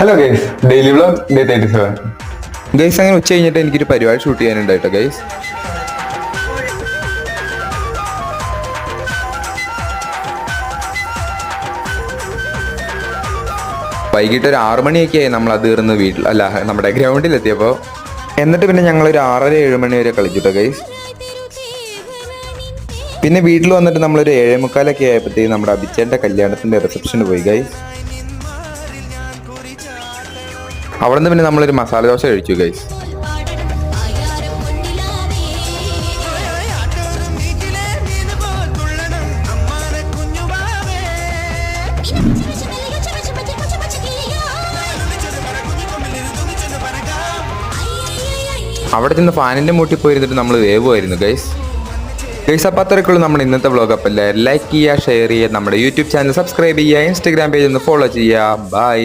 Hello guys, daily vlog day 37. Guys അങ്ങനെ ഉച്ച കഴിഞ്ഞിട്ട് എനിക്കൊരു പരിപാടി ഷൂട്ട് ചെയ്യാനുണ്ട് കേട്ടോ ഗൈസ്. വൈകിട്ട് ഒരു 6 മണിയൊക്കെ ആയി നമ്മൾ അത് തീർന്ന് നമ്മുടെ ഗ്രൗണ്ടിലെത്തിയപ്പോൾ. എന്നിട്ട് പിന്നെ ഞങ്ങളൊരു 6:30-7 മണി വരെ കളിച്ചു കേട്ടോ ഗൈസ്. പിന്നെ വീട്ടിൽ വന്നിട്ട് നമ്മളൊരു 7:45 ആയപ്പോഴത്തേക്ക് നമ്മുടെ അഭിച്ചേൻ്റെ കല്യാണത്തിൻ്റെ റിസപ്ഷന് പോയി ഗൈസ്. അവിടെ നിന്ന് പിന്നെ നമ്മളൊരു മസാല ദോശ കഴിച്ചു ഗൈസ്. അവിടെ ചെന്ന് ഫാനിൻ്റെ മൂട്ടിൽ പോയിരുന്നിട്ട് നമ്മൾ വേവുമായിരുന്നു ഗൈസ്. അപ്പോൾ അത്രയ്ക്കുള്ളൂ നമ്മുടെ ഇന്നത്തെ വ്ളോഗ്. അപ്പം ലൈക്ക് ചെയ്യുക, ഷെയർ ചെയ്യുക, നമ്മുടെ യൂട്യൂബ് ചാനൽ സബ്സ്ക്രൈബ് ചെയ്യുക, ഇൻസ്റ്റാഗ്രാം പേജ് ഒന്ന് ഫോളോ ചെയ്യുക. ബൈ.